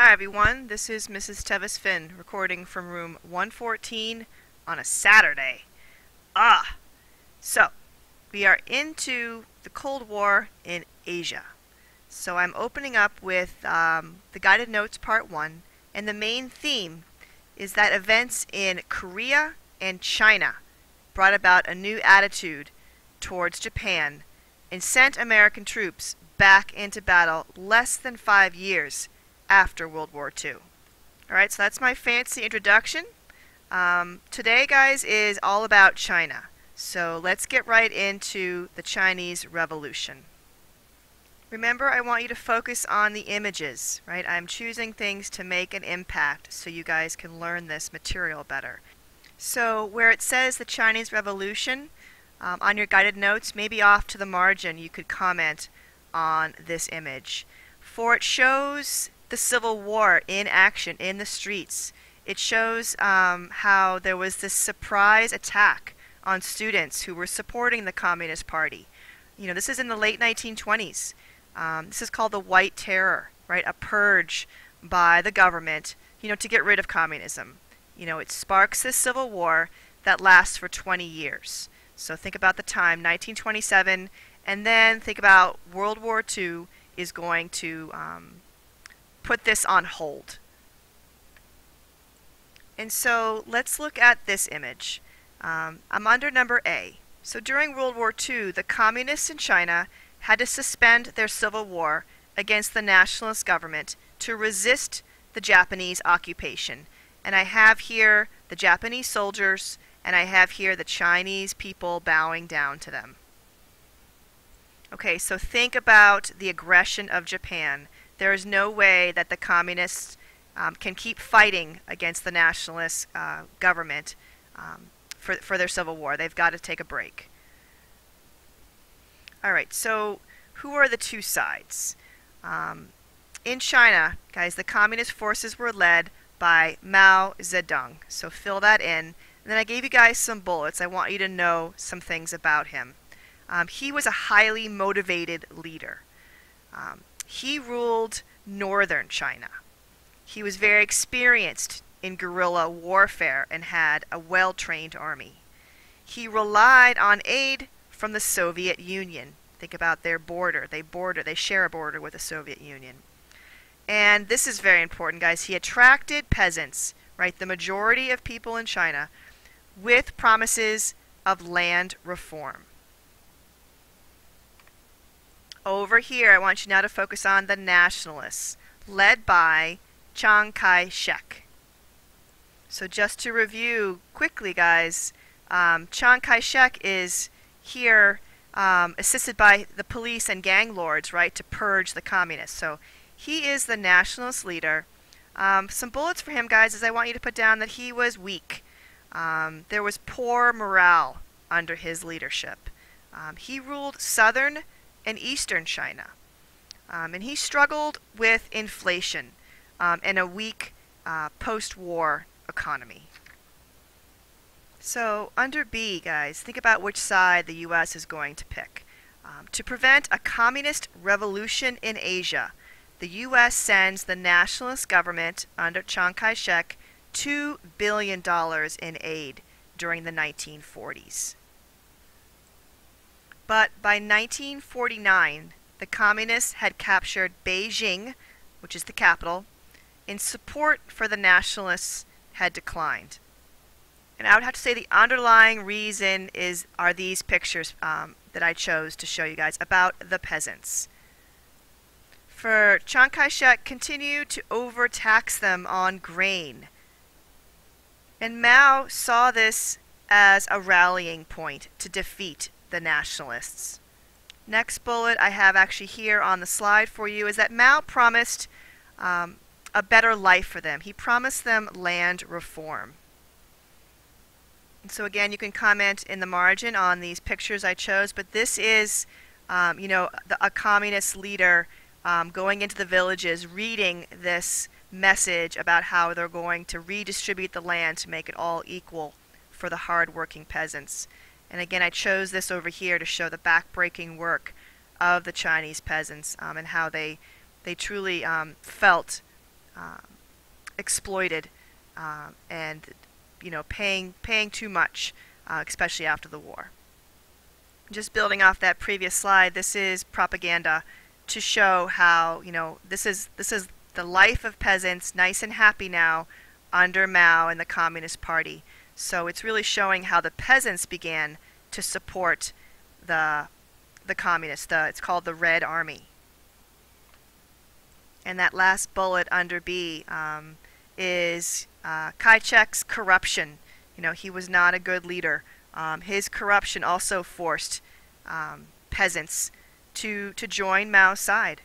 Hi everyone, this is Mrs. Tevis-Finn recording from room 114 on a Saturday. So we are into the Cold War in Asia. So I'm opening up with the guided notes part 1, and the main theme is that events in Korea and China brought about a new attitude towards Japan and sent American troops back into battle less than 5 years after World War II. Alright, so that's my fancy introduction. Today, guys, is all about China. So let's get right into the Chinese Revolution. Remember, I want you to focus on the images, right? I'm choosing things to make an impact so you guys can learn this material better. So where it says the Chinese Revolution, on your guided notes, maybe off to the margin, you could comment on this image. For it shows the Civil War in action in the streets. It shows how there was this surprise attack on students who were supporting the Communist Party. You know, this is in the late 1920s. This is called the White Terror, right? A purge by the government, you know, to get rid of communism. You know, it sparks this civil war that lasts for 20 years. So think about the time, 1927, and then think about World War II is going to put this on hold. And so let's look at this image. I'm under number A. So during World War II, the communists in China had to suspend their civil war against the nationalist government to resist the Japanese occupation. And I have here the Japanese soldiers, and I have here the Chinese people bowing down to them. Okay, so think about the aggression of Japan. There is no way that the communists can keep fighting against the nationalist government for their civil war. They've got to take a break. Alright, so who are the two sides? In China, guys, the communist forces were led by Mao Zedong. So fill that in. And then I gave you guys some bullets. I want you to know some things about him. He was a highly motivated leader. He ruled northern China. He was very experienced in guerrilla warfare and had a well-trained army. He relied on aid from the Soviet Union. Think about their border. They share a border with the Soviet Union. And this is very important, guys. He attracted peasants, right, the majority of people in China, with promises of land reform. Over here, I want you now to focus on the nationalists, led by Chiang Kai-shek. So just to review quickly, guys, Chiang Kai-shek is here assisted by the police and gang lords, right, to purge the communists. So he is the nationalist leader. Some bullets for him, guys, is I want you to put down that he was weak. There was poor morale under his leadership. He ruled southern and eastern China. And he struggled with inflation and a weak post-war economy. So under B, guys, think about which side the U.S. is going to pick. To prevent a communist revolution in Asia, the U.S. sends the nationalist government under Chiang Kai-shek $2 billion in aid during the 1940s. But by 1949, the communists had captured Beijing, which is the capital, and support for the nationalists had declined. And I would have to say the underlying reason are these pictures that I chose to show you guys about the peasants. For Chiang Kai-shek continued to overtax them on grain. And Mao saw this as a rallying point to defeat the nationalists. Next bullet I have actually here on the slide for you is that Mao promised a better life for them. He promised them land reform. And so again, you can comment in the margin on these pictures I chose, but this is, you know, a communist leader going into the villages, reading this message about how they're going to redistribute the land to make it all equal for the hard-working peasants. And again, I chose this over here to show the back-breaking work of the Chinese peasants and how they truly felt exploited and paying too much, especially after the war. Just building off that previous slide, this is propaganda to show how this is the life of peasants, nice and happy now under Mao and the Communist Party. So it's really showing how the peasants began to support the communists. It's called the Red Army. And that last bullet under B is Kai-shek's corruption. He was not a good leader. His corruption also forced peasants to join Mao's side.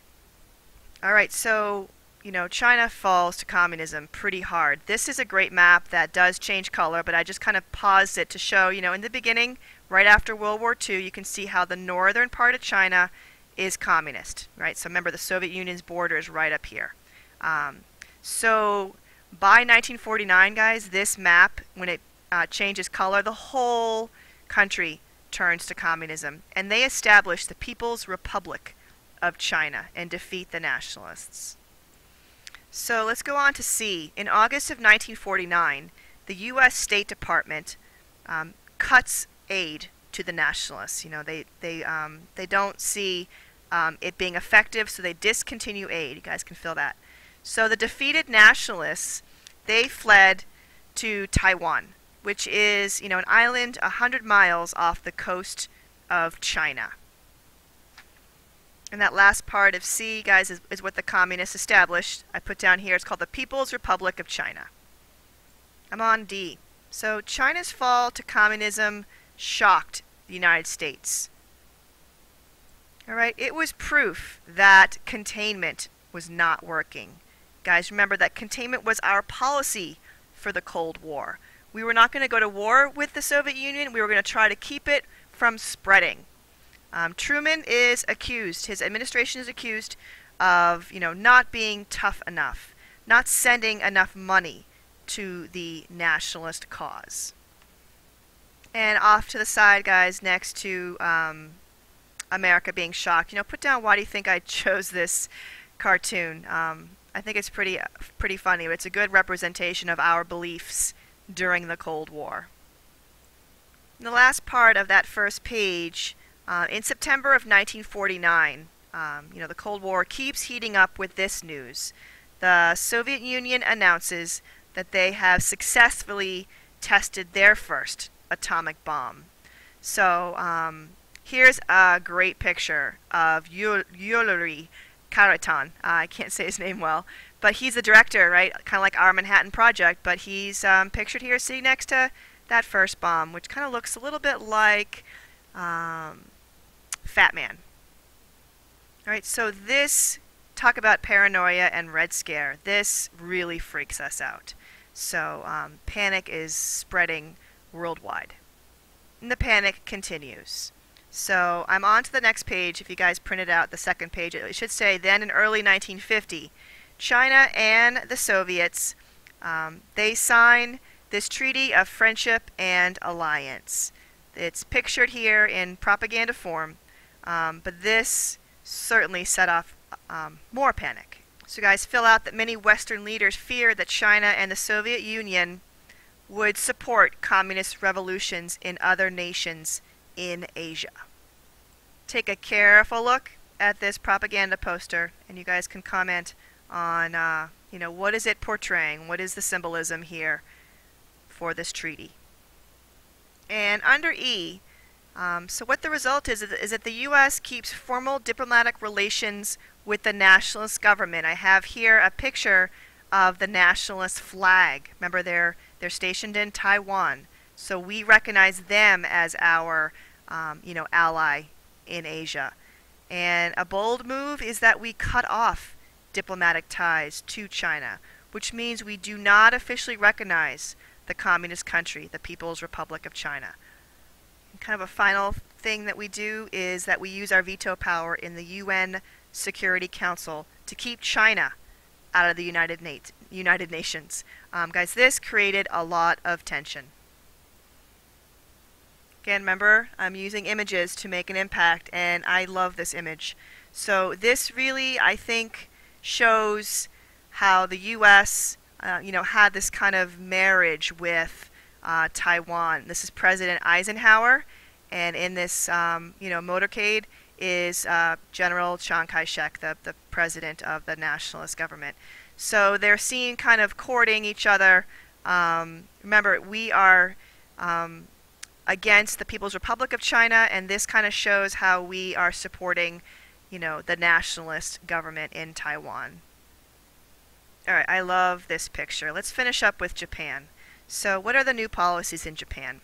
All right, so China falls to communism pretty hard. This is a great map that does change color, but I just kind of paused it to show, in the beginning, right after World War II, you can see how the northern part of China is communist, right? So remember, the Soviet Union's border is right up here. So by 1949, guys, this map, when it changes color, the whole country turns to communism, and they establish the People's Republic of China and defeat the nationalists. So let's go on to C. In August of 1949, the U.S. State Department cuts aid to the nationalists. They don't see it being effective, so they discontinue aid. You guys can feel that. So the defeated nationalists, they fled to Taiwan, which is an island 100 miles off the coast of China. And that last part of C, guys, is what the communists established. I put down here, it's called the People's Republic of China. I'm on D. So China's fall to communism shocked the United States. All right, it was proof that containment was not working. Guys, remember that containment was our policy for the Cold War. We were not going to go to war with the Soviet Union. We were going to try to keep it from spreading. Truman is accused, his administration is accused of, not being tough enough, not sending enough money to the nationalist cause. And off to the side, guys, next to America being shocked, put down why do you think I chose this cartoon. I think it's pretty funny, but it's a good representation of our beliefs during the Cold War. In the last part of that first page, in September of 1949, the Cold War keeps heating up with this news. The Soviet Union announces that they have successfully tested their first atomic bomb. So here's a great picture of Yuri Karatan. I can't say his name well, but he's the director, right? Kind of like our Manhattan Project, but he's pictured here sitting next to that first bomb, which kind of looks a little bit like Fat Man. Alright, so this, talk about paranoia and Red Scare, this really freaks us out. So panic is spreading worldwide. And the panic continues. So I'm on to the next page. If you guys printed out the second page, it should say, then in early 1950, China and the Soviets, they sign this Treaty of Friendship and Alliance. It's pictured here in propaganda form, but this certainly set off more panic. So guys, fill out that many Western leaders feared that China and the Soviet Union would support communist revolutions in other nations in Asia. Take a careful look at this propaganda poster, and you guys can comment on, what is it portraying? What is the symbolism here for this treaty? And under E, so what the result is that the U.S. keeps formal diplomatic relations with the nationalist government. I have here a picture of the nationalist flag. Remember, they're stationed in Taiwan, so we recognize them as our, ally in Asia. And a bold move is that we cut off diplomatic ties to China, which means we do not officially recognize the communist country, the People's Republic of China. And kind of a final thing that we do is that we use our veto power in the UN Security Council to keep China out of the United Nations. Guys, this created a lot of tension. Again, remember, I'm using images to make an impact, and I love this image. So this really, I think, shows how the U.S. Had this kind of marriage with Taiwan. This is President Eisenhower, and in this motorcade is General Chiang Kai-shek, the president of the nationalist government. So they're seen kind of courting each other. Remember, we are against the People's Republic of China, and this kind of shows how we are supporting, the nationalist government in Taiwan. Alright, I love this picture. Let's finish up with Japan. So what are the new policies in Japan?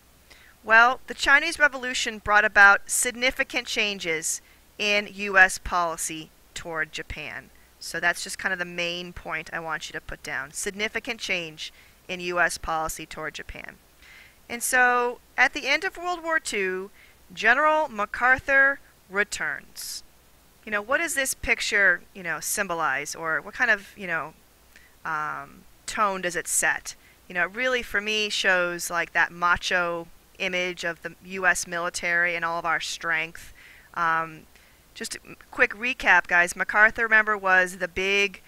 Well, the Chinese Revolution brought about significant changes in U.S. policy toward Japan. So that's just kind of the main point I want you to put down. Significant change in U.S. policy toward Japan. And so, at the end of World War II, General MacArthur returns. What does this picture, symbolize, or what kind of, tone does it set? It really, for me, shows like that macho image of the U.S. military and all of our strength. Just a quick recap, guys. MacArthur, remember, was the big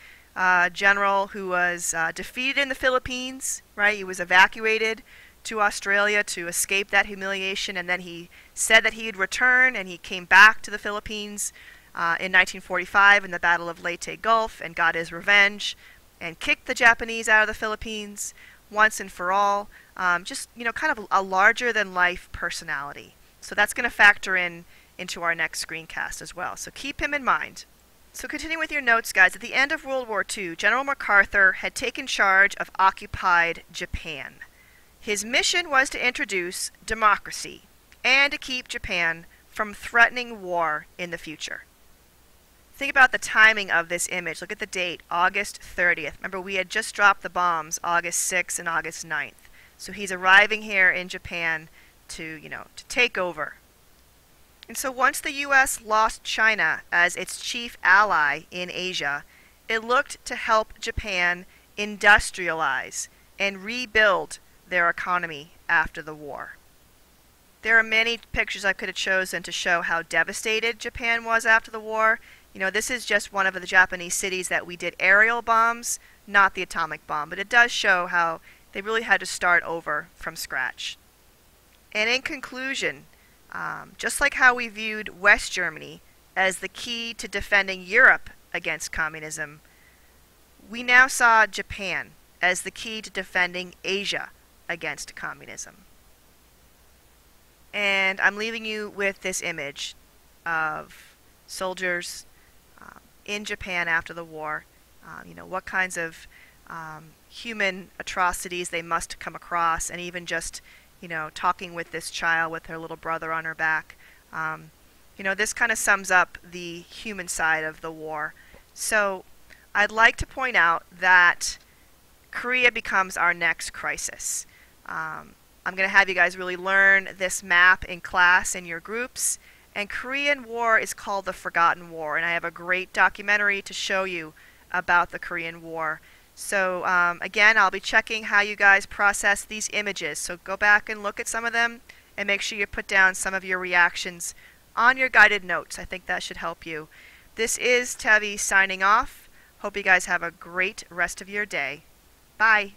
general who was defeated in the Philippines, right? He was evacuated to Australia to escape that humiliation, and then he said that he'd return, and he came back to the Philippines in 1945 in the Battle of Leyte Gulf and got his revenge and kicked the Japanese out of the Philippines once and for all. Just, kind of a larger-than-life personality. So that's going to factor into our next screencast as well. So keep him in mind. So continuing with your notes, guys, at the end of World War II, General MacArthur had taken charge of occupied Japan. His mission was to introduce democracy and to keep Japan from threatening war in the future. Think about the timing of this image. Look at the date, August 30th. Remember, we had just dropped the bombs August 6th and August 9th. So he's arriving here in Japan to take over. And so once the U.S. lost China as its chief ally in Asia, it looked to help Japan industrialize and rebuild their economy after the war. There are many pictures I could have chosen to show how devastated Japan was after the war. This is just one of the Japanese cities that we did aerial bombs, not the atomic bomb, but it does show how they really had to start over from scratch. And in conclusion, just like how we viewed West Germany as the key to defending Europe against communism, we now saw Japan as the key to defending Asia against communism. And I'm leaving you with this image of soldiers in Japan after the war, what kinds of human atrocities they must come across, and even just talking with this child with her little brother on her back. This kind of sums up the human side of the war. So I'd like to point out that Korea becomes our next crisis. I'm going to have you guys really learn this map in class in your groups. And Korean War is called the Forgotten War, and I have a great documentary to show you about the Korean War. So again, I'll be checking how you guys process these images. So go back and look at some of them and make sure you put down some of your reactions on your guided notes. I think that should help you. This is Tevi signing off. Hope you guys have a great rest of your day. Bye.